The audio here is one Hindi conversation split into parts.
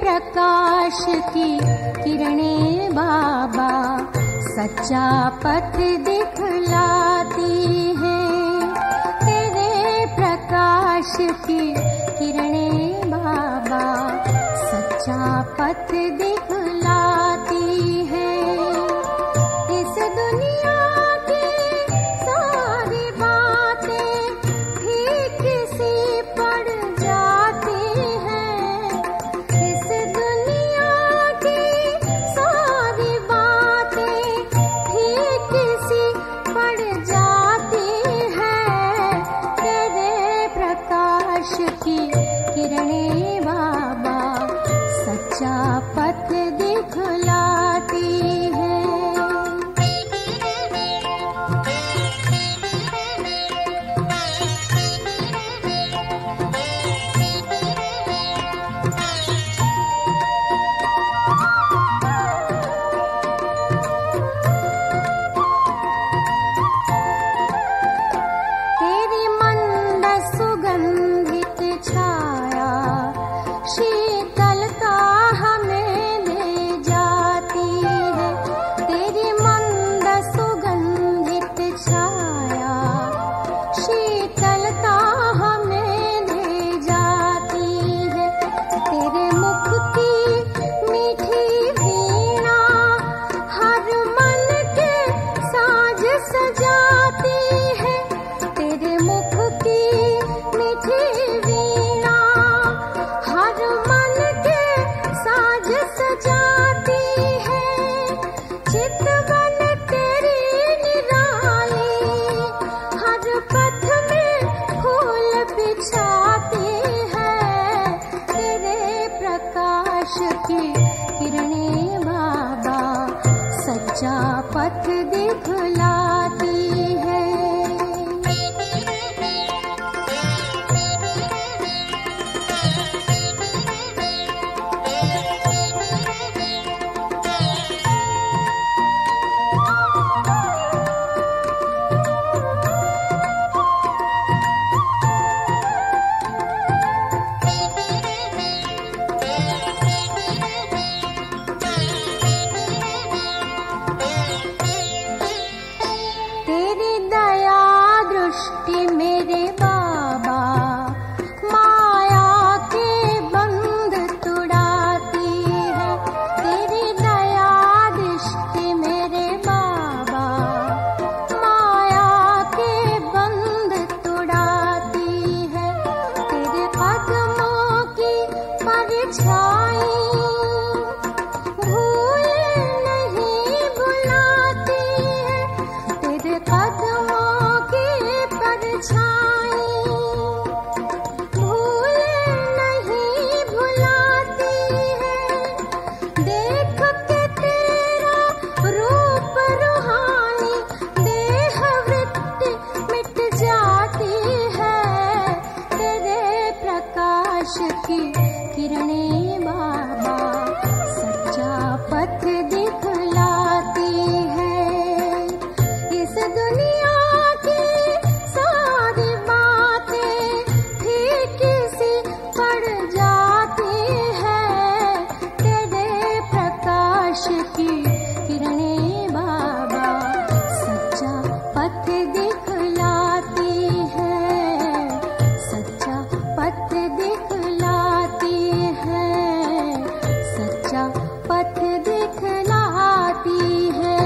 प्रकाश की किरणें बाबा सच्चा पथ दिखलाती हैं। तेरे प्रकाश की किरणें बाबा सच्चा पथ दिखलाती हैं। इस दुनिया की सारी बातें ठीक सी पड़ जाती हैं। इस दुनिया की सारी बातें ठीक सी पड़ जाती हैं। तेरे प्रकाश की किरणें बाबा सच्चा पथ दिखलाती है। तेरी मंद सुगंधित छाया शीतलता हमें ले जाती है। तेरी मंद सुगंधित छाया शीतलता हमें ले जाती है। तेरे मुख की मीठी वीणा हर मन के साज सजाती है। तेरे मुख की मीठी वीणा हर मन के साज सजाती है। चितवन तेरी निराली हर पथ में फूल बिछाती है। तेरे प्रकाश की किरणें बाबा सच्चा पथ दिखलाती है। तेरी दया दृष्टि मेरे बाबा माया के बंध तुड़ाती है। तेरी दया दृष्टि मेरे बाबा माया के बंध तुड़ाती है। तेरे कदमों की परछाई भूल नहीं भुलाती है। तेरे कदमों की परछाई भूल नहीं भुलाती है। देख के तेरा रूप रूहानी देह वृत्ति मिट जाती है। तेरे प्रकाश की किरणें बाबा सच्चा पथ दिखलाती है। इस दुनिया की सारी बातें ठीक सी पड़ जाती हैं। तेरे प्रकाश की किरणें बाबा सच्चा पथ दिखलाती है। सच्चा पथ दिखलाती है। सच्चा पथ दिखलाती है।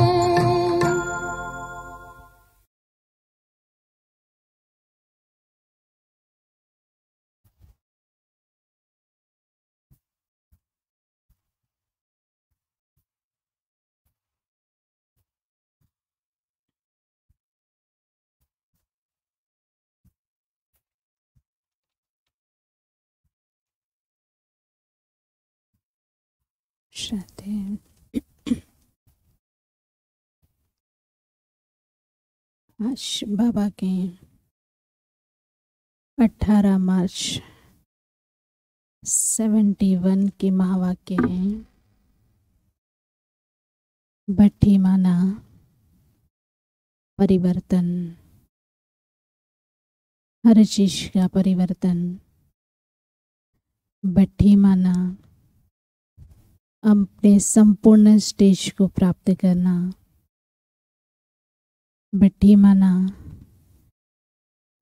श्रद्धे। आज बाबा के 18 मार्च 71 के महावाक्य हैं। भट्ठी माना परिवर्तन, हर चीज का परिवर्तन। भट्ठी माना अपने संपूर्ण स्टेज को प्राप्त करना। भट्ठी माना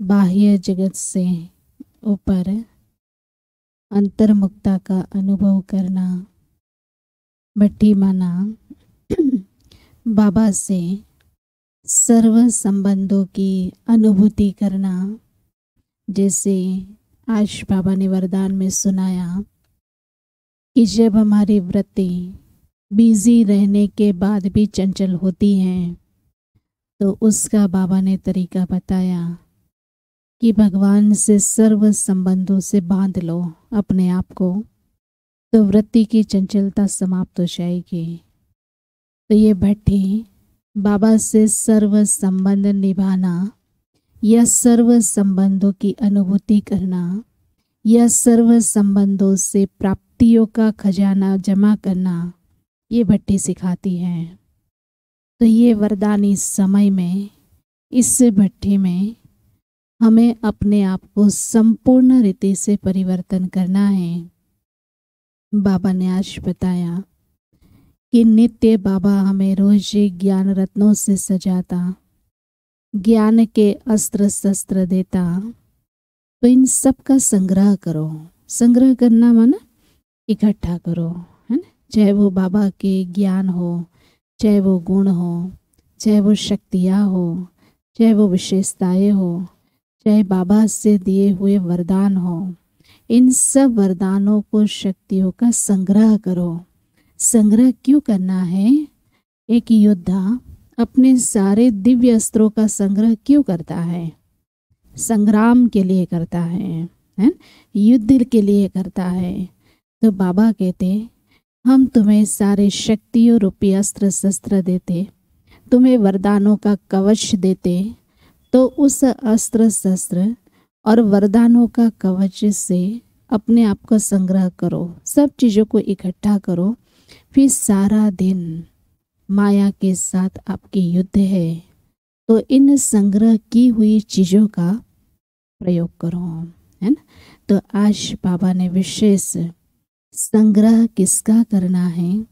बाह्य जगत से ऊपर अंतर्मुक्ता का अनुभव करना। भट्ठी माना बाबा से सर्व संबंधों की अनुभूति करना। जैसे आज बाबा ने वरदान में सुनाया कि जब हमारी वृत्ति बिजी रहने के बाद भी चंचल होती हैं, तो उसका बाबा ने तरीका बताया कि भगवान से सर्व संबंधों से बांध लो अपने आप को, तो वृत्ति की चंचलता समाप्त हो जाएगी। तो ये भट्ठी बाबा से सर्व संबंध निभाना या सर्व संबंधों की अनुभूति करना या सर्व संबंधों से प्राप्तियों का खजाना जमा करना, ये भट्ठी सिखाती है। तो ये वरदान इस समय में, इस भट्ठी में हमें अपने आप को संपूर्ण रीति से परिवर्तन करना है। बाबा ने आज बताया कि नित्य बाबा हमें रोज ज्ञान रत्नों से सजाता, ज्ञान के अस्त्र शस्त्र देता। तो इन सब का संग्रह करो। संग्रह करना माना इकट्ठा करो, है ना। चाहे वो बाबा के ज्ञान हो, चाहे वो गुण हो, चाहे वो शक्तियाँ हो, चाहे वो विशेषताएं हो, चाहे बाबा से दिए हुए वरदान हो, इन सब वरदानों को, शक्तियों का संग्रह करो। संग्रह क्यों करना है? एक योद्धा अपने सारे दिव्य अस्त्रों का संग्रह क्यों करता है? संग्राम के लिए करता है, युद्ध के लिए करता है। तो बाबा कहते हम तुम्हें सारे शक्तियों रूपी अस्त्र शस्त्र देते, तुम्हें वरदानों का कवच देते। तो उस अस्त्र शस्त्र और वरदानों का कवच से अपने आप को संग्रह करो, सब चीज़ों को इकट्ठा करो। फिर सारा दिन माया के साथ आपकी युद्ध है, तो इन संग्रह की हुई चीज़ों का प्रयोग करो, है ना। तो आज बाबा ने विशेष संग्रह किसका करना है,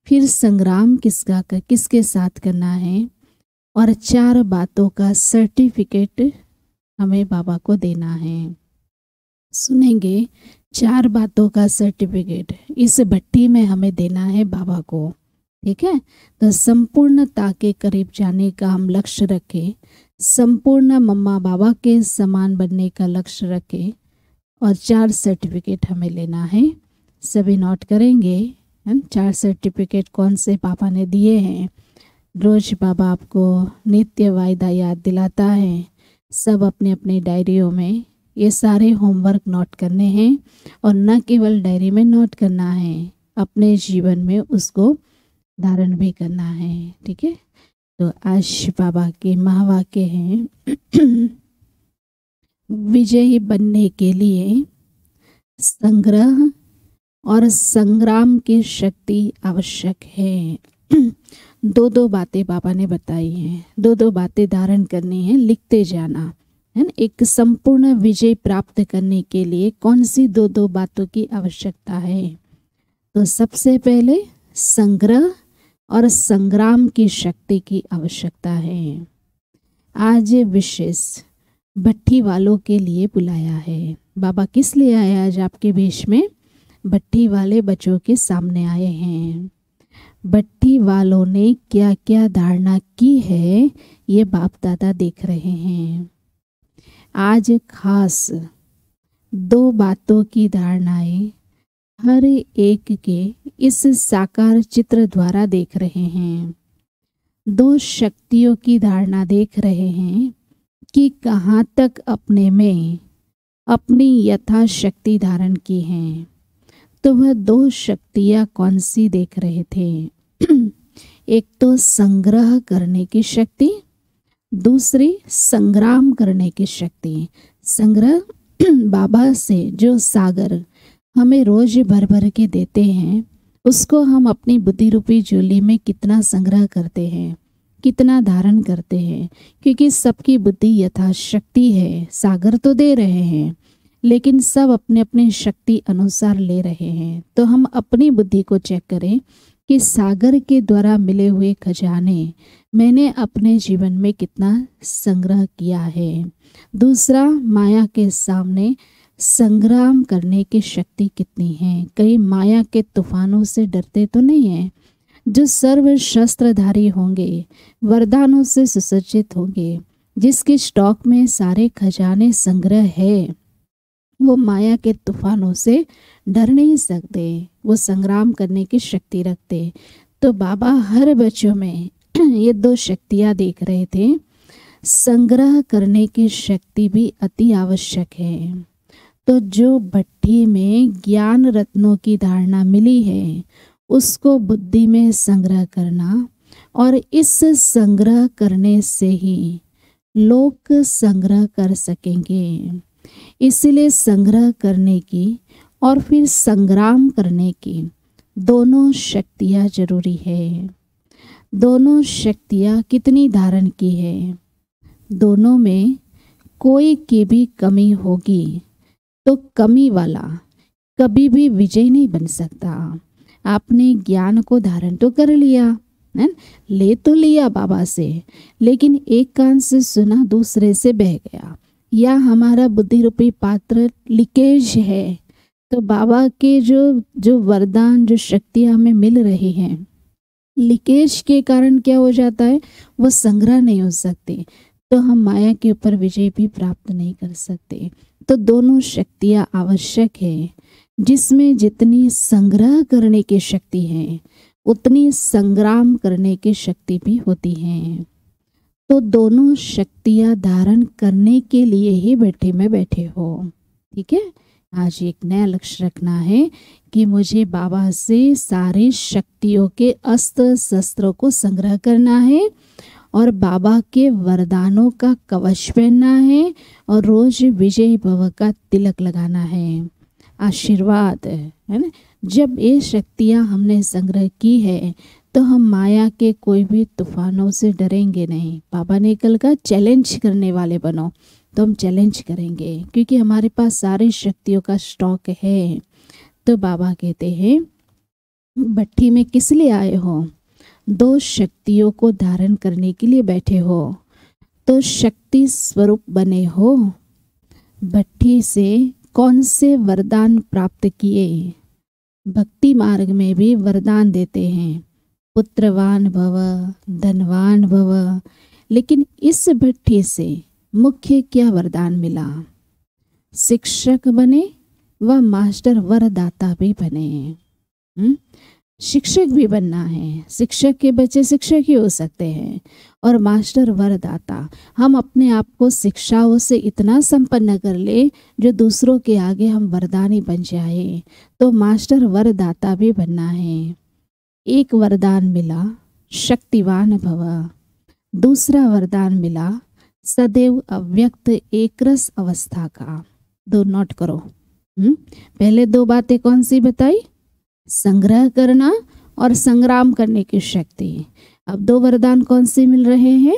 फिर संग्राम किसके साथ करना है, और 4 बातों का सर्टिफिकेट हमें बाबा को देना है। सुनेंगे 4 बातों का सर्टिफिकेट इस भट्टी में हमें देना है बाबा को, ठीक है। तो संपूर्णता के करीब जाने का हम लक्ष्य रखें, संपूर्ण मम्मा बाबा के समान बनने का लक्ष्य रखें, और 4 सर्टिफिकेट हमें लेना है। सभी नोट करेंगे 4 सर्टिफिकेट कौन से पापा ने दिए हैं। रोज बाबा आपको नित्य वायदा याद दिलाता है। सब अपने अपने डायरियों में ये सारे होमवर्क नोट करने हैं, और न केवल डायरी में नोट करना है, अपने जीवन में उसको धारण भी करना है, ठीक है। तो आज बाबा के महावाक्य हैं विजयी बनने के लिए संग्रह और संग्राम की शक्ति आवश्यक है। 2 बातें बाबा ने बताई हैं, 2 बातें धारण करनी है, लिखते जाना है ना। एक संपूर्ण विजय प्राप्त करने के लिए कौन सी 2 बातों की आवश्यकता है? तो सबसे पहले संग्रह और संग्राम की शक्ति की आवश्यकता है। आज विशेष भट्ठी वालों के लिए बुलाया है। बाबा किस लिए आया आज आपके बीच में? भट्ठी वाले बच्चों के सामने आए हैं। भट्ठी वालों ने क्या क्या धारणा की है, ये बाप दादा देख रहे हैं। आज खास 2 बातों की धारणाएं हर एक के इस साकार चित्र द्वारा देख रहे हैं। 2 शक्तियों की धारणा देख रहे हैं कि कहाँ तक अपने में अपनी यथाशक्ति धारण की है। तो वह दो शक्तियाँ कौन सी देख रहे थे? एक तो संग्रह करने की शक्ति, दूसरी संग्राम करने की शक्ति। संग्रह बाबा से जो सागर हमें रोज भर भर के देते हैं, उसको हम अपनी बुद्धि रूपी झोली में कितना संग्रह करते हैं, कितना धारण करते हैं, क्योंकि सबकी बुद्धि यथाशक्ति है। सागर तो दे रहे हैं, लेकिन सब अपने अपने शक्ति अनुसार ले रहे हैं। तो हम अपनी बुद्धि को चेक करें कि सागर के द्वारा मिले हुए खजाने मैंने अपने जीवन में कितना संग्रह किया है। दूसरा, माया के सामने संग्राम करने की शक्ति कितनी है। कहीं माया के तूफानों से डरते तो नहीं हैं। जो सर्व शस्त्रधारी होंगे, वरदानों से सुसज्जित होंगे, जिसके स्टॉक में सारे खजाने संग्रह है, वो माया के तूफानों से डर नहीं सकते, वो संग्राम करने की शक्ति रखते। तो बाबा हर बच्चों में ये दो शक्तियाँ देख रहे थे। संग्रह करने की शक्ति भी अति आवश्यक है। तो जो भट्ठी में ज्ञान रत्नों की धारणा मिली है, उसको बुद्धि में संग्रह करना, और इस संग्रह करने से ही लोक संग्रह कर सकेंगे। इसलिए संग्रह करने की और फिर संग्राम करने की दोनों शक्तियाँ जरूरी है। दोनों शक्तियाँ कितनी धारण की है? दोनों में कोई की भी कमी होगी तो कमी वाला कभी भी विजय नहीं बन सकता। आपने ज्ञान को धारण तो कर लिया है, ले तो लिया बाबा से, लेकिन एक कान से सुना दूसरे से बह गया, या हमारा बुद्धि रूपी पात्र लीकेज है। तो बाबा के जो वरदान, जो शक्तियाँ हमें मिल रही हैं, लीकेज के कारण क्या हो जाता है, वो संग्रह नहीं हो सकते, तो हम माया के ऊपर विजय भी प्राप्त नहीं कर सकते। तो दोनों शक्तियाँ आवश्यक है। जिसमें जितनी संग्रह करने की शक्ति है, उतनी संग्राम करने की शक्ति भी होती है। तो दोनों शक्तियाँ धारण करने के लिए ही बैठे में बैठे हो। ठीक है, आज एक नया लक्ष्य रखना है कि मुझे बाबा से सारे शक्तियों के अस्त्र शस्त्रों को संग्रह करना है, और बाबा के वरदानों का कवच पहनना है, और रोज विजय भव का तिलक लगाना है। आशीर्वाद है ना। जब ये शक्तियाँ हमने संग्रह की है, तो हम माया के कोई भी तूफानों से डरेंगे नहीं। बाबा ने कल का चैलेंज करने वाले बनो, तो हम चैलेंज करेंगे, क्योंकि हमारे पास सारी शक्तियों का स्टॉक है। तो बाबा कहते हैं, भट्ठी में किस लिए आए हो? दो शक्तियों को धारण करने के लिए बैठे हो, तो शक्ति स्वरूप बने हो। भट्ठी से कौन से वरदान प्राप्त किए? भक्ति मार्ग में भी वरदान देते हैं, पुत्रवान भव, धनवान भव। लेकिन इस भट्ठी से मुख्य क्या वरदान मिला? शिक्षक बने व मास्टर वरदाता भी बने। शिक्षक भी बनना है, शिक्षक के बच्चे शिक्षक ही हो सकते हैं, और मास्टर वरदाता। हम अपने आप को शिक्षाओं से इतना संपन्न कर ले जो दूसरों के आगे हम वरदानी बन जाए। तो मास्टर वरदाता भी बनना है। एक वरदान मिला शक्तिवान भव, दूसरा वरदान मिला सदैव अव्यक्त एकरस अवस्था का। दो नोट करो। पहले दो बातें कौन सी बताई? संग्रह करना और संग्राम करने की शक्ति। अब दो वरदान कौन से मिल रहे हैं?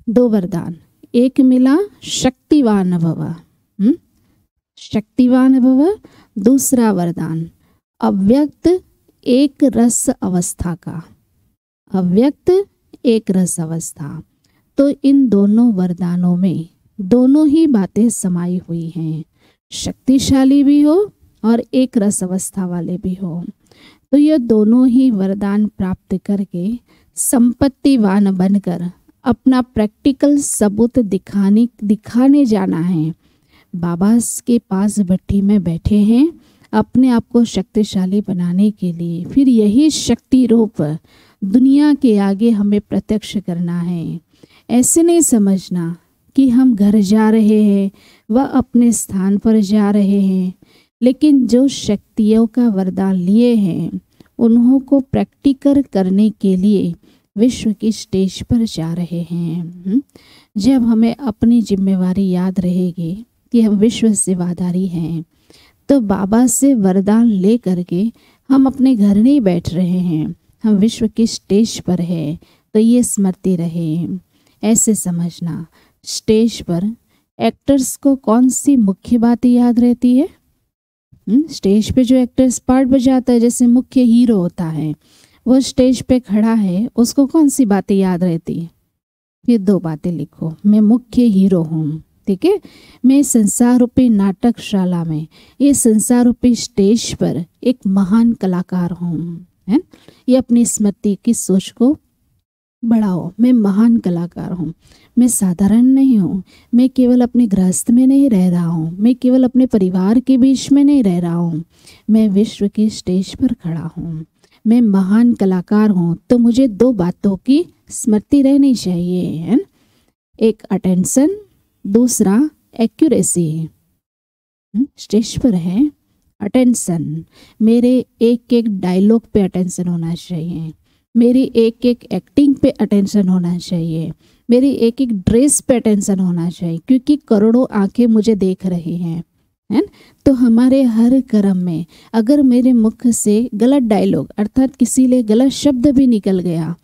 दो वरदान, एक मिला शक्तिवान भव, शक्तिवान भव। दूसरा वरदान अव्यक्त एक रस अवस्था का, अव्यक्त एक रस अवस्था। तो इन दोनों वरदानों में दोनों ही बातें समाई हुई हैं, शक्तिशाली भी हो और एक रस अवस्था वाले भी हो। तो ये दोनों ही वरदान प्राप्त करके संपत्तिवान बनकर अपना प्रैक्टिकल सबूत दिखाने जाना है। बाबा के पास भट्ठी में बैठे हैं अपने आप को शक्तिशाली बनाने के लिए। फिर यही शक्ति रूप दुनिया के आगे हमें प्रत्यक्ष करना है। ऐसे नहीं समझना कि हम घर जा रहे हैं व अपने स्थान पर जा रहे हैं। लेकिन जो शक्तियों का वरदान लिए हैं उन्हों को प्रैक्टिकल करने के लिए विश्व की स्टेज पर जा रहे हैं। जब हमें अपनी जिम्मेवारी याद रहेगी कि हम विश्व सेवाधारी हैं, तो बाबा से वरदान ले करके हम अपने घर नहीं बैठ रहे हैं, हम विश्व की स्टेज पर हैं। तो ये स्मृति रहे, ऐसे समझना। स्टेज पर एक्टर्स को कौन सी मुख्य बातें याद रहती है? स्टेज पे जो एक्टर्स पार्ट बजाता है, जैसे मुख्य हीरो होता है, वो स्टेज पे खड़ा है, उसको कौन सी बातें याद रहती है? ये 2 बातें लिखो। मैं मुख्य हीरो हूँ, ठीक है। मैं संसार रूपी नाटकशाला में, ये संसार रूपी स्टेज पर एक महान कलाकार हूँ, है। ये अपनी स्मृति की सोच को बढ़ाओ। मैं महान कलाकार हूँ, मैं साधारण नहीं हूँ, मैं केवल अपने गृहस्थ में नहीं रह रहा हूँ, मैं केवल अपने परिवार के बीच में नहीं रह रहा हूँ, मैं विश्व की स्टेज पर खड़ा हूँ, मैं महान कलाकार हूँ। तो मुझे 2 बातों की स्मृति रहनी चाहिए, है। एक अटेंशन, दूसरा एक्यूरेसी। स्टेज पर है अटेंशन, मेरे एक एक डायलॉग पे अटेंशन होना चाहिए, मेरी एक एक एक्टिंग पे अटेंशन होना चाहिए, मेरी एक एक ड्रेस पे अटेंशन होना चाहिए, क्योंकि करोड़ों आंखें मुझे देख रही हैं, है। तो हमारे हर कर्म में अगर मेरे मुख से गलत डायलॉग अर्थात किसी लिए गलत शब्द भी निकल गया,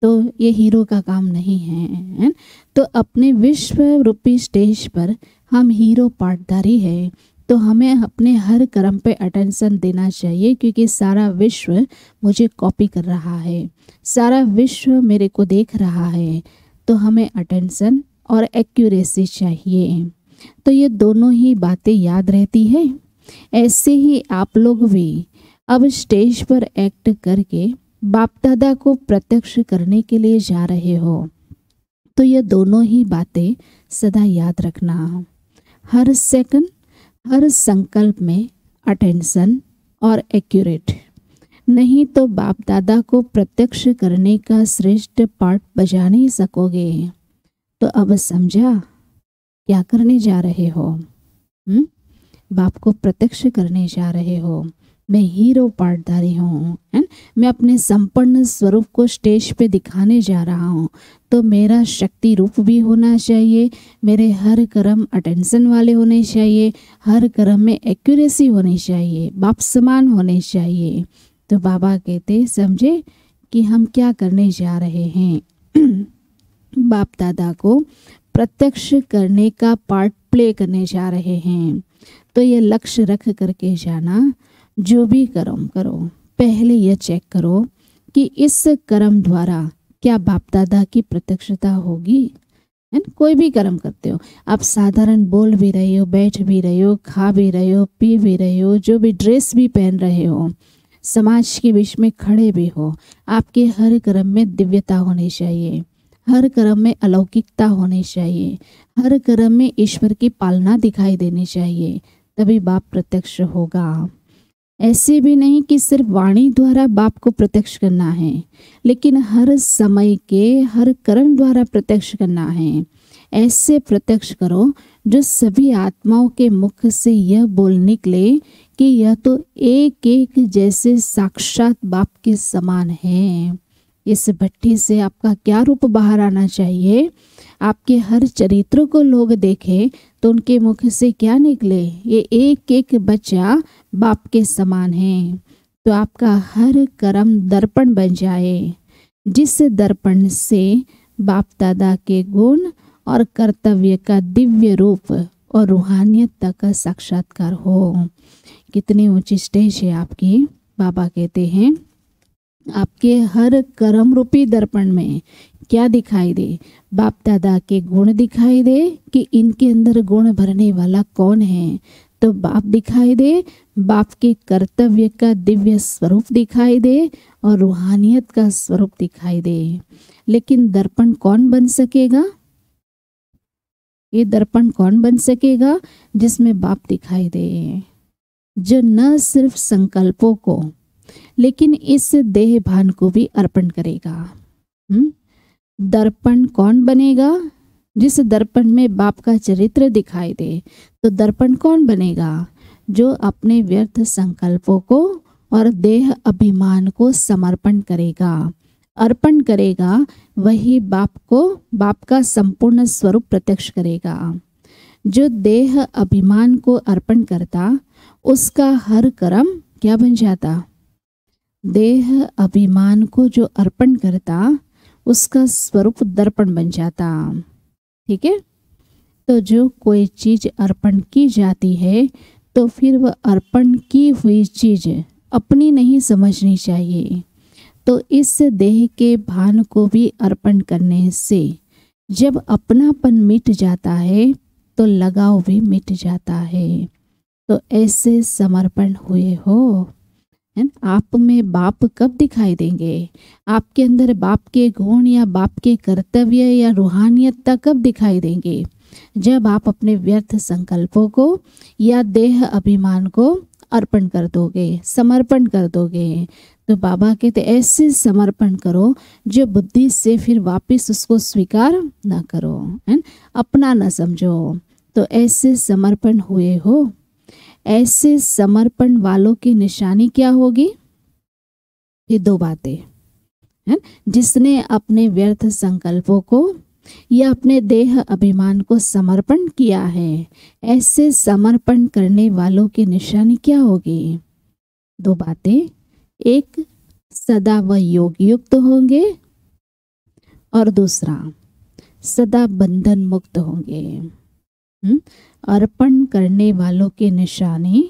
तो ये हीरो का काम नहीं है। तो अपने विश्व रूपी स्टेज पर हम हीरो पार्टधारी हैं, तो हमें अपने हर कर्म पे अटेंशन देना चाहिए, क्योंकि सारा विश्व मुझे कॉपी कर रहा है, सारा विश्व मेरे को देख रहा है। तो हमें अटेंशन और एक्यूरेसी चाहिए। तो ये दोनों ही बातें याद रहती है। ऐसे ही आप लोग भी अब स्टेज पर एक्ट करके बाप दादा को प्रत्यक्ष करने के लिए जा रहे हो। तो ये दोनों ही बातें सदा याद रखना। हर सेकंड, हर संकल्प में अटेंशन और एक्यूरेट, नहीं तो बाप दादा को प्रत्यक्ष करने का श्रेष्ठ पार्ट बजा नहीं सकोगे। तो अब समझा क्या करने जा रहे हो? बाप को प्रत्यक्ष करने जा रहे हो। मैं हीरो पार्टधारी हूँ, मैं अपने संपूर्ण स्वरूप को स्टेज पे दिखाने जा रहा हूँ। तो मेरा शक्ति रूप भी होना चाहिए, मेरे हर कर्म अटेंशन वाले होने चाहिए, हर कर्म में एक्यूरेसी होनी चाहिए, बाप समान होने चाहिए। तो बाबा कहते समझे कि हम क्या करने जा रहे हैं। बाप दादा को प्रत्यक्ष करने का पार्ट प्ले करने जा रहे हैं। तो ये लक्ष्य रख करके जाना, जो भी कर्म करो पहले यह चेक करो कि इस कर्म द्वारा क्या बाप दादा की प्रत्यक्षता होगी। कोई भी कर्म करते हो आप, साधारण बोल भी रहे हो, बैठ भी रहे हो, खा भी रहे हो, पी भी रहे हो, जो भी ड्रेस भी पहन रहे हो, समाज के बीच में खड़े भी हो, आपके हर कर्म में दिव्यता होनी चाहिए, हर कर्म में अलौकिकता होनी चाहिए, हर कर्म में ईश्वर की पालना दिखाई देनी चाहिए, तभी बाप प्रत्यक्ष होगा। ऐसे भी नहीं कि सिर्फ वाणी द्वारा बाप को प्रत्यक्ष करना है, लेकिन हर समय के हर कर्म द्वारा प्रत्यक्ष करना है। ऐसे प्रत्यक्ष करो जो सभी आत्माओं के मुख से यह बोल निकले कि यह तो एक एक जैसे साक्षात बाप के समान है। इस भट्टी से आपका क्या रूप बाहर आना चाहिए? आपके हर चरित्र को लोग देखें तो उनके मुख से क्या निकले? ये एक एक बच्चा बाप के समान है। तो आपका हर कर्म दर्पण बन जाए, जिस दर्पण से बाप दादा के गुण और कर्तव्य का दिव्य रूप और रूहानियत तक का साक्षात्कार हो। कितनी ऊंची स्टेज है आपकी। बाबा कहते हैं आपके हर कर्म रूपी दर्पण में क्या दिखाई दे? बाप दादा के गुण दिखाई दे कि इनके अंदर गुण भरने वाला कौन है। तो बाप दिखाई दे, बाप के कर्तव्य का दिव्य स्वरूप दिखाई दे और रूहानियत का स्वरूप दिखाई दे। लेकिन दर्पण कौन बन सकेगा? ये दर्पण कौन बन सकेगा? जिसमें बाप दिखाई दे, जो न सिर्फ संकल्पों को लेकिन इस देह भान को भी अर्पण करेगा। दर्पण कौन बनेगा? जिस दर्पण में बाप का चरित्र दिखाई दे। तो दर्पण कौन बनेगा? जो अपने व्यर्थ संकल्पों को और देह अभिमान को समर्पण करेगा, अर्पण करेगा, वही बाप का संपूर्ण स्वरूप प्रत्यक्ष करेगा। जो देह अभिमान को अर्पण करता उसका हर कर्म क्या बन जाता? देह अभिमान को जो अर्पण करता उसका स्वरूप दर्पण बन जाता। ठीक है, तो जो कोई चीज अर्पण की जाती है तो फिर वह अर्पण की हुई चीज अपनी नहीं समझनी चाहिए। तो इस देह के भान को भी अर्पण करने से जब अपनापन मिट जाता है तो लगाव भी मिट जाता है। तो ऐसे समर्पण हुए हो, है ना? आप में बाप कब दिखाई देंगे? आपके अंदर बाप के गुण या बाप के कर्तव्य या रूहानियत कब दिखाई देंगे? जब आप अपने व्यर्थ संकल्पों को या देह अभिमान को अर्पण कर दोगे, समर्पण कर दोगे। तो बाबा कहते ऐसे समर्पण करो जो बुद्धि से फिर वापस उसको स्वीकार ना करो, है ना? अपना ना समझो। तो ऐसे समर्पण हुए हो। ऐसे समर्पण वालों की निशानी क्या होगी? ये दो बातें, है? जिसने अपने व्यर्थ संकल्पों को या अपने देह अभिमान को समर्पण किया है, ऐसे समर्पण करने वालों की निशानी क्या होगी? दो बातें, एक सदा वह योग युक्त होंगे और दूसरा सदा बंधन मुक्त होंगे। अर्पण करने वालों के निशानी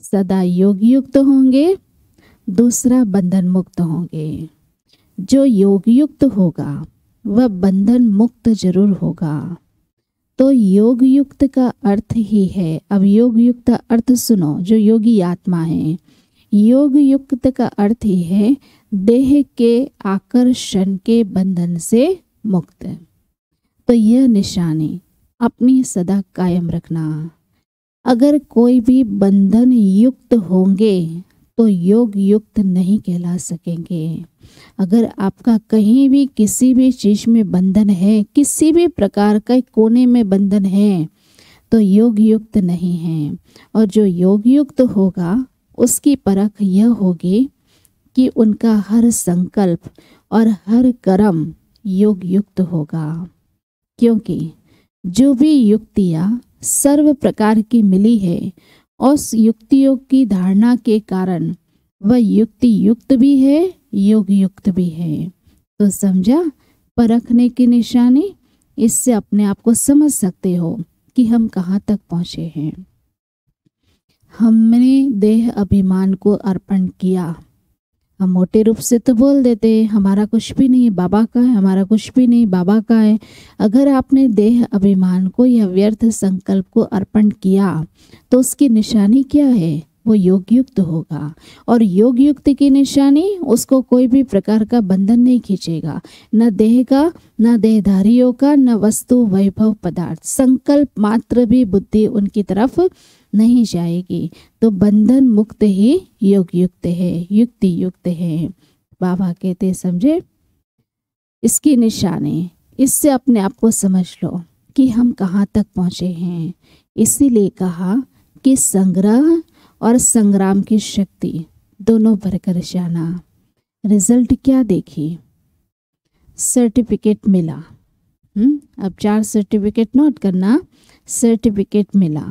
सदा योग युक्त होंगे, दूसरा बंधन मुक्त होंगे। जो योग युक्त होगा वह बंधन मुक्त जरूर होगा। तो योग युक्त का अर्थ ही है, अब योग युक्त का अर्थ सुनो, जो योगी आत्मा है, योग युक्त का अर्थ ही है देह के आकर्षण के बंधन से मुक्त। तो यह निशानी अपनी सदा कायम रखना। अगर कोई भी बंधन युक्त होंगे तो योग युक्त नहीं कहला सकेंगे। अगर आपका कहीं भी किसी भी चीज में बंधन है, किसी भी प्रकार का कोने में बंधन है, तो योग युक्त नहीं है। और जो योग युक्त होगा उसकी परख यह होगी कि उनका हर संकल्प और हर कर्म योग युक्त होगा। क्योंकि जो भी युक्तियाँ सर्व प्रकार की मिली है, उस युक्तियों की धारणा के कारण वह युक्ति युक्त भी है, योग युक्त भी है। तो समझा परखने की निशानी? इससे अपने आप को समझ सकते हो कि हम कहाँ तक पहुँचे हैं। हमने देह अभिमान को अर्पण किया। हम मोटे रूप से तो बोल देते हमारा कुछ भी नहीं, बाबा का है, हमारा कुछ भी नहीं, बाबा का है। अगर आपने देह अभिमान को या व्यर्थ संकल्प को अर्पण किया तो उसकी निशानी क्या है? वो योग युक्त होगा। और योग युक्त की निशानी उसको कोई भी प्रकार का बंधन नहीं खींचेगा, न देह का, न देहधारियों का, न वस्तु वैभव पदार्थ। संकल्प मात्र भी बुद्धि उनकी तरफ नहीं जाएगी। तो बंधन मुक्त ही योग युक्त है, युक्ति युक्त है। बाबा कहते समझे इसकी निशानी, इससे अपने आप को समझ लो कि हम कहाँ तक पहुँचे हैं। इसीलिए कहा कि संग्रह और संग्राम की शक्ति दोनों भरकर जाना। रिजल्ट क्या देखी? सर्टिफिकेट मिला। अब 4 सर्टिफिकेट नोट करना। सर्टिफिकेट मिला।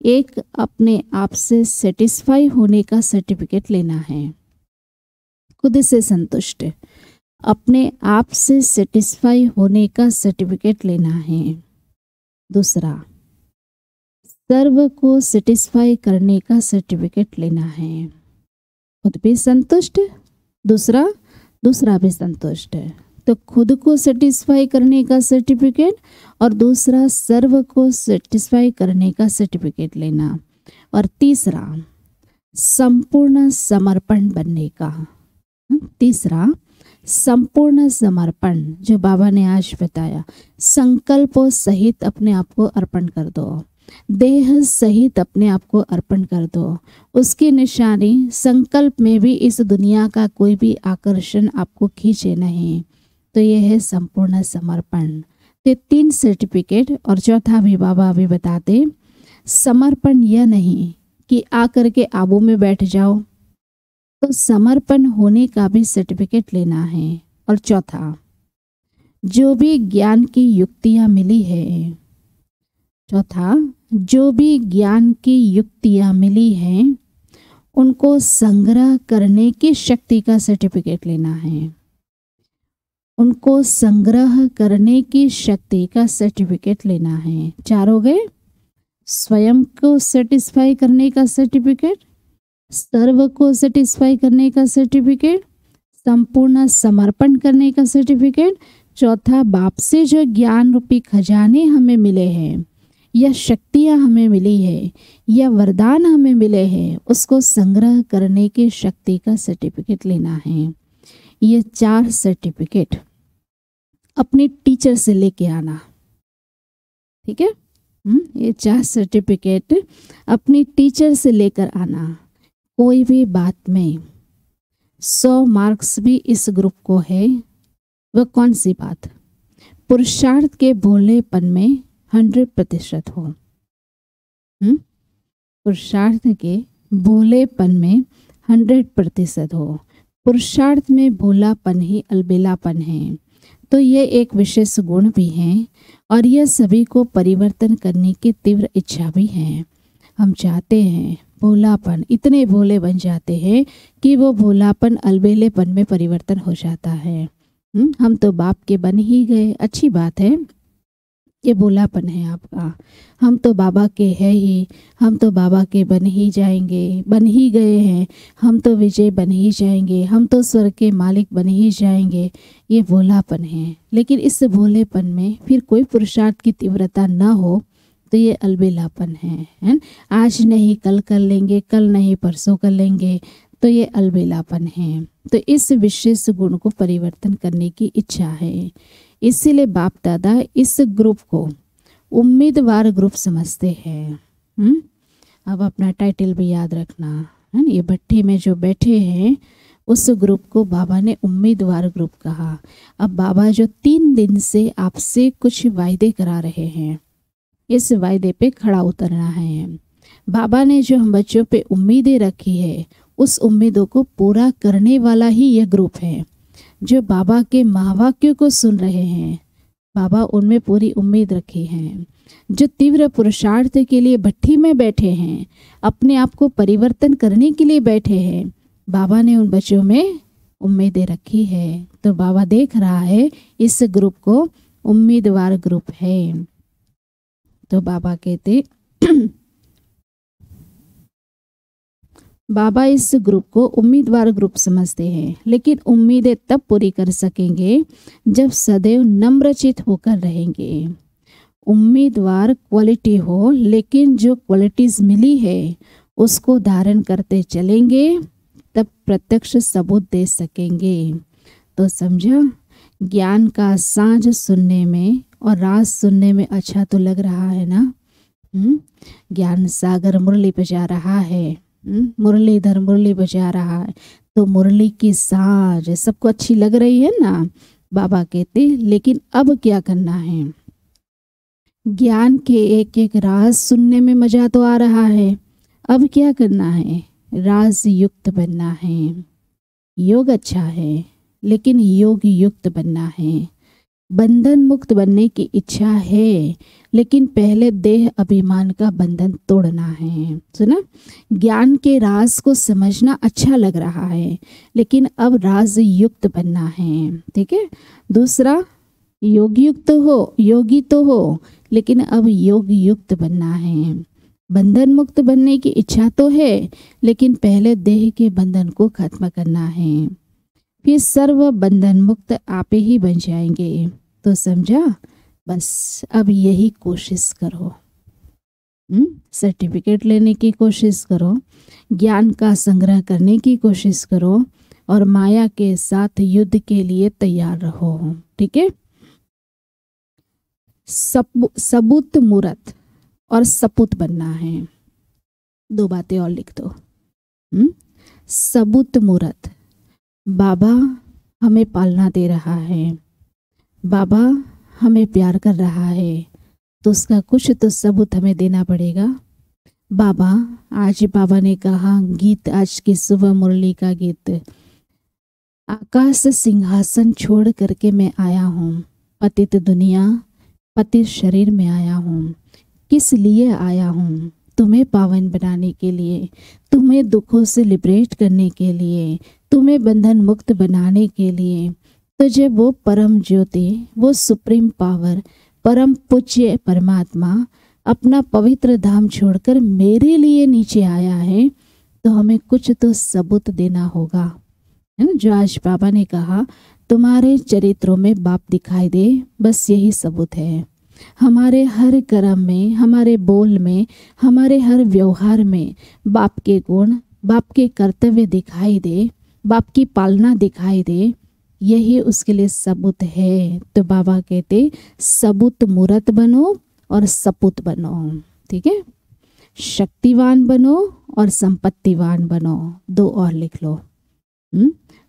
एक अपने आप से सेटिस्फाई होने का सर्टिफिकेट लेना है, खुद से संतुष्ट, अपने आप से सेटिस्फाई होने का सर्टिफिकेट लेना है। दूसरा सर्व को सेटिस्फाई करने का सर्टिफिकेट लेना है। खुद भी संतुष्ट, दूसरा भी संतुष्ट। तो खुद को सेटिस्फाई करने का सर्टिफिकेट और दूसरा सर्व को सेटिस्फाई करने का सर्टिफिकेट लेना। और तीसरा संपूर्ण समर्पण बनने का। तीसरा संपूर्ण समर्पण, जो बाबा ने आज बताया, संकल्पों सहित अपने आप को अर्पण कर दो, देह सहित अपने आप को अर्पण कर दो। उसकी निशानी संकल्प में भी इस दुनिया का कोई भी आकर्षण आपको खींचे नहीं। तो यह है संपूर्ण समर्पण। ये 3 सर्टिफिकेट और चौथा भी बाबा अभी बताते। समर्पण यह नहीं कि आकर के आबू में बैठ जाओ, तो समर्पण होने का भी सर्टिफिकेट लेना है। और चौथा, जो भी ज्ञान की युक्तियां मिली है, चौथा, जो भी ज्ञान की युक्तियां मिली हैं उनको संग्रह करने की शक्ति का सर्टिफिकेट लेना है। उनको संग्रह करने की शक्ति का सर्टिफिकेट लेना है। 4 हो गए। स्वयं को सेटिस्फाई करने का सर्टिफिकेट, सर्व को सेटिस्फाई करने का सर्टिफिकेट, संपूर्ण समर्पण करने का सर्टिफिकेट, चौथा, बाप से जो ज्ञान रूपी खजाने हमें मिले हैं या शक्तियां हमें मिली है या वरदान हमें मिले हैं, उसको संग्रह करने की शक्ति का सर्टिफिकेट लेना है। ये 4 सर्टिफिकेट अपने टीचर से लेके आना। ठीक है, ये 4 सर्टिफिकेट अपनी टीचर से लेकर आना। कोई भी बात में 100 मार्क्स भी इस ग्रुप को है। वह कौन सी बात? पुरुषार्थ के भोलेपन में 100% हो। पुरुषार्थ के भोलेपन में 100% हो। पुरुषार्थ में भोलापन ही अलबेलापन है। तो ये एक विशेष गुण भी है और यह सभी को परिवर्तन करने की तीव्र इच्छा भी है। हम चाहते हैं भोलापन, इतने भोले बन जाते हैं कि वो भोलापन अलबेलेपन में परिवर्तन हो जाता है। हम तो बाप के बन ही गए, अच्छी बात है, ये भोलापन है आपका। हम तो बाबा के हैं ही, हम तो बाबा के बन ही जाएंगे, बन ही गए हैं, हम तो विजय बन ही जाएंगे, हम तो स्वर्ग के मालिक बन ही जाएंगे, ये भोलापन है। लेकिन इस भोलेपन में फिर कोई पुरुषार्थ की तीव्रता न हो तो ये अलबेलापन है। आज नहीं कल कर लेंगे, कल नहीं परसों कर लेंगे, तो ये अलबेलापन है। तो इस विशेष गुण को परिवर्तन करने की इच्छा है। इसीलिए बाप दादा इस ग्रुप को उम्मीदवार ग्रुप समझते हैं। अब अपना टाइटल भी याद रखना है। ये भट्टी में जो बैठे हैं उस ग्रुप को बाबा ने उम्मीदवार ग्रुप कहा। अब बाबा जो 3 दिन से आपसे कुछ वायदे करा रहे हैं, इस वायदे पे खड़ा उतरना है। बाबा ने जो हम बच्चों पे उम्मीदें रखी है, उस उम्मीदों को पूरा करने वाला ही यह ग्रुप है। जो बाबा के महावाक्यों को सुन रहे हैं, बाबा उनमें पूरी उम्मीद रखी है। जो तीव्र पुरुषार्थ के लिए भट्टी में बैठे हैं, अपने आप को परिवर्तन करने के लिए बैठे हैं, बाबा ने उन बच्चों में उम्मीदें रखी है। तो बाबा देख रहा है इस ग्रुप को उम्मीदवार ग्रुप है। तो बाबा कहते बाबा इस ग्रुप को उम्मीदवार ग्रुप समझते हैं, लेकिन उम्मीदें तब पूरी कर सकेंगे जब सदैव नम्रचित होकर रहेंगे। उम्मीदवार क्वालिटी हो, लेकिन जो क्वालिटीज मिली है उसको धारण करते चलेंगे, तब प्रत्यक्ष सबूत दे सकेंगे। तो समझा, ज्ञान का सांझ सुनने में और राज सुनने में अच्छा तो लग रहा है ना। ज्ञान सागर मुरली बजा रहा है, मुरलीधर मुरली बजा रहा है, तो मुरली की साज सबको अच्छी लग रही है ना। बाबा कहते लेकिन अब क्या करना है? ज्ञान के एक एक राज सुनने में मजा तो आ रहा है, अब क्या करना है? राज युक्त बनना है। योग अच्छा है, लेकिन योग युक्त बनना है। बंधन मुक्त बनने की इच्छा है, लेकिन पहले देह अभिमान का बंधन तोड़ना है। सुना, ज्ञान के राज को समझना अच्छा लग रहा है, लेकिन अब राज युक्त बनना है। ठीक है। दूसरा, योगी युक्त हो, योगी तो हो, लेकिन अब योग युक्त बनना है। बंधन मुक्त बनने की इच्छा तो है, लेकिन पहले देह के बंधन को खत्म करना है, फिर सर्व बंधन मुक्त आप ही बन जाएंगे। तो समझा, बस अब यही कोशिश करो। सर्टिफिकेट लेने की कोशिश करो, ज्ञान का संग्रह करने की कोशिश करो और माया के साथ युद्ध के लिए तैयार रहो। ठीक है। सबूत मूर्त और सपूत बनना है। 2 बातें और लिख दो। सबूत मूर्त, बाबा हमें पालना दे रहा है, बाबा हमें प्यार कर रहा है, तो उसका कुछ तो सबूत हमें देना पड़ेगा। बाबा, आज बाबा ने कहा गीत, आज की सुबह मुरली का गीत, आकाश सिंहासन छोड़ करके मैं आया हूँ, पतित दुनिया पतित शरीर में आया हूँ। किस लिए आया हूँ? तुम्हें पावन बनाने के लिए, तुम्हें दुखों से लिबरेट करने के लिए, तुम्हें बंधन मुक्त बनाने के लिए। तो जब वो परम ज्योति, वो सुप्रीम पावर, परम पूज्य परमात्मा अपना पवित्र धाम छोड़कर मेरे लिए नीचे आया है, तो हमें कुछ तो सबूत देना होगा, है ना। जो आज बाबा ने कहा तुम्हारे चरित्रों में बाप दिखाई दे, बस यही सबूत है। हमारे हर कर्म में, हमारे बोल में, हमारे हर व्यवहार में बाप के गुण, बाप के कर्तव्य दिखाई दे, बाप की पालना दिखाई दे, यही उसके लिए सबूत है। तो बाबा कहते सबूत मूरत बनो और सपूत बनो, ठीक है। शक्तिवान बनो और संपत्तिवान बनो, दो और लिख लो,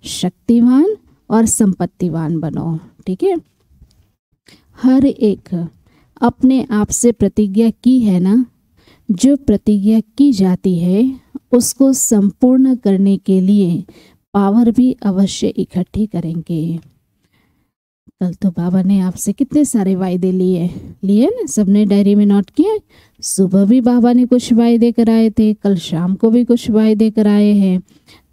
शक्तिवान और संपत्तिवान बनो, ठीक है। हर एक अपने आप से प्रतिज्ञा की है ना, जो प्रतिज्ञा की जाती है उसको संपूर्ण करने के लिए पावर भी अवश्य इकट्ठी करेंगे। कल तो बाबा ने आपसे कितने सारे वायदे लिए ना, सबने डायरी में नोट किए। सुबह भी बाबा ने कुछ वायदे कराए थे, कल शाम को भी कुछ वायदे कराए हैं।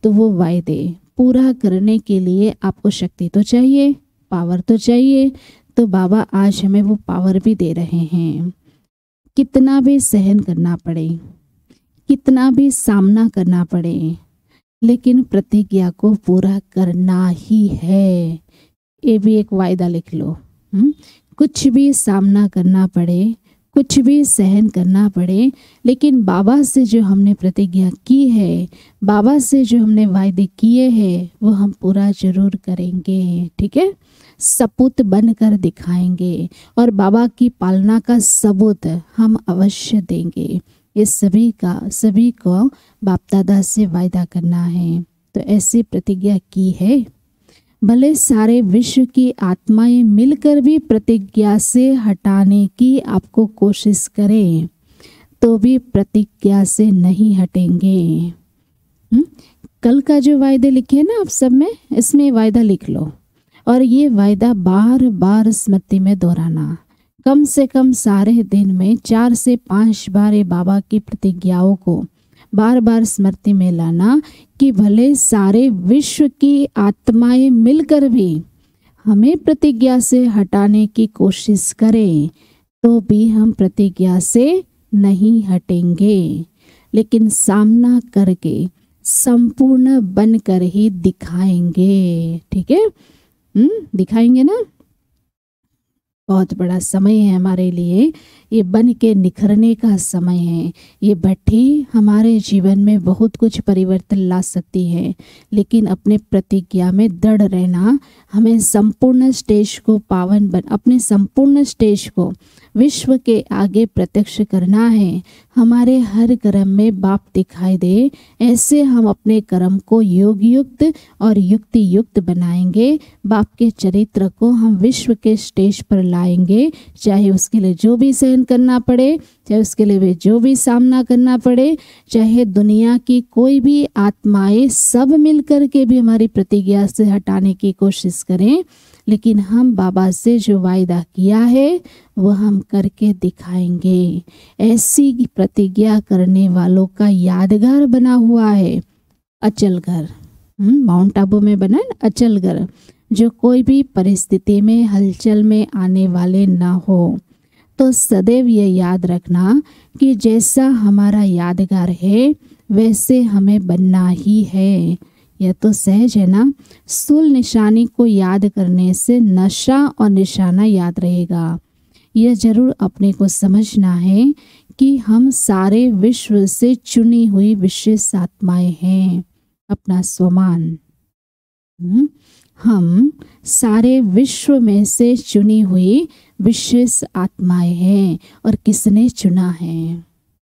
तो वो वायदे पूरा करने के लिए आपको शक्ति तो चाहिए, पावर तो चाहिए। तो बाबा आज हमें वो पावर भी दे रहे हैं। कितना भी सहन करना पड़े, कितना भी सामना करना पड़े, लेकिन प्रतिज्ञा को पूरा करना ही है। ये भी एक वायदा लिख लो। कुछ भी सामना करना पड़े, कुछ भी सहन करना पड़े, लेकिन बाबा से जो हमने प्रतिज्ञा की है, बाबा से जो हमने वायदे किए हैं, वो हम पूरा जरूर करेंगे, ठीक है। सपूत बनकर दिखाएंगे और बाबा की पालना का सबूत हम अवश्य देंगे। ये सभी को बाप दादा से वायदा करना है। तो ऐसी प्रतिज्ञा की है। भले सारे विश्व की आत्माएं मिलकर भी प्रतिज्ञा से हटाने की आपको कोशिश करें, तो भी प्रतिज्ञा से नहीं हटेंगे। कल का जो वायदे लिखे ना आप सब में, इसमें वायदा लिख लो और ये वायदा बार बार स्मृति में दोहराना। कम से कम सारे दिन में 4 से 5 बार ये बाबा की प्रतिज्ञाओं को बार बार स्मृति में लाना कि भले सारे विश्व की आत्माएं मिलकर भी हमें प्रतिज्ञा से हटाने की कोशिश करें, तो भी हम प्रतिज्ञा से नहीं हटेंगे, लेकिन सामना करके संपूर्ण बनकर ही दिखाएंगे, ठीक है। दिखाएंगे ना। बहुत बड़ा समय है हमारे लिए, ये बन के निखरने का समय है। ये भट्ठी हमारे जीवन में बहुत कुछ परिवर्तन ला सकती है, लेकिन अपने प्रतिज्ञा में दृढ़ रहना, हमें संपूर्ण स्टेज को अपने संपूर्ण स्टेज को विश्व के आगे प्रत्यक्ष करना है। हमारे हर कर्म में बाप दिखाई दे, ऐसे हम अपने कर्म को योग युक्त और युक्ति युक्त बनाएंगे। बाप के चरित्र को हम विश्व के स्टेज पर लाएंगे, चाहे उसके लिए जो भी सहन करना पड़े, चाहे उसके लिए जो भी सामना करना पड़े, चाहे दुनिया की कोई भी आत्माएं सब मिलकर के भी हमारी प्रतिज्ञा से हटाने की कोशिश करें, लेकिन हम बाबा से जो वायदा किया है वो हम करके दिखाएंगे। ऐसी प्रतिज्ञा करने वालों का यादगार बना हुआ है अचल घर। माउंट आबू में बना है अचल घर, जो कोई भी परिस्थिति में हलचल में आने वाले ना हो। तो सदैव ये याद रखना कि जैसा हमारा यादगार है वैसे हमें बनना ही है। यह तो सहज है ना। स्थूल निशानी को याद करने से नशा और निशाना याद रहेगा। यह जरूर अपने को समझना है कि हम सारे विश्व से चुनी हुई विशेष आत्माएं हैं। अपना स्वमान, हम सारे विश्व में से चुनी हुई विशेष आत्माएं हैं। और किसने चुना है?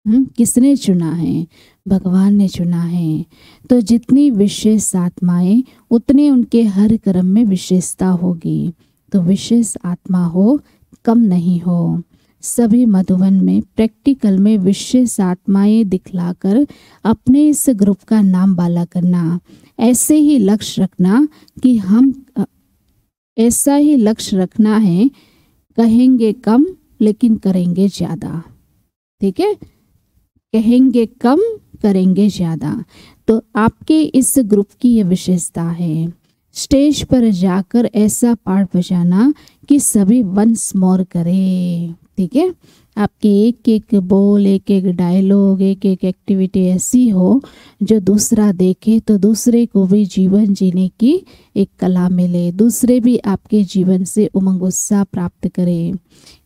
किसने चुना है? भगवान ने चुना है। तो जितनी विशेष आत्माएं उतने उनके हर कर्म में विशेषता होगी। तो विशेष आत्मा हो, कम नहीं हो। सभी मधुबन में प्रैक्टिकल में विशेष आत्माएं दिखलाकर अपने इस ग्रुप का नाम बाला करना। ऐसे ही लक्ष्य रखना कि हम ऐसा ही लक्ष्य रखना है, कहेंगे कम लेकिन करेंगे ज़्यादा। ठीक है, कहेंगे कम करेंगे ज़्यादा। तो आपके इस ग्रुप की ये विशेषता है, स्टेज पर जाकर ऐसा पाठ बजाना कि सभी वंस मोर करें। ठीक है, आपके एक एक बोल, एक एक डायलॉग, एक एक एक्टिविटी ऐसी हो जो दूसरा देखे तो दूसरे को भी जीवन जीने की एक कला मिले, दूसरे भी आपके जीवन से उमंग उत्साह प्राप्त करें।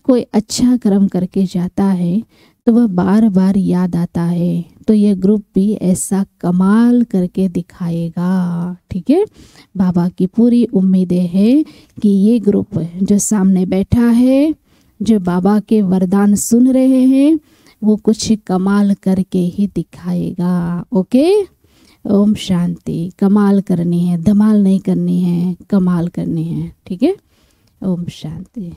कोई अच्छा कर्म करके जाता है तो वह बार बार याद आता है, तो यह ग्रुप भी ऐसा कमाल करके दिखाएगा। ठीक है, बाबा की पूरी उम्मीदें है कि ये ग्रुप जो सामने बैठा है, जो बाबा के वरदान सुन रहे हैं, वो कुछ कमाल करके ही दिखाएगा। ओके, ओम शांति। कमाल करनी है, धमाल नहीं करनी है, कमाल करनी है। ठीक है, ओम शांति।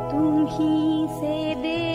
तुम ही से दे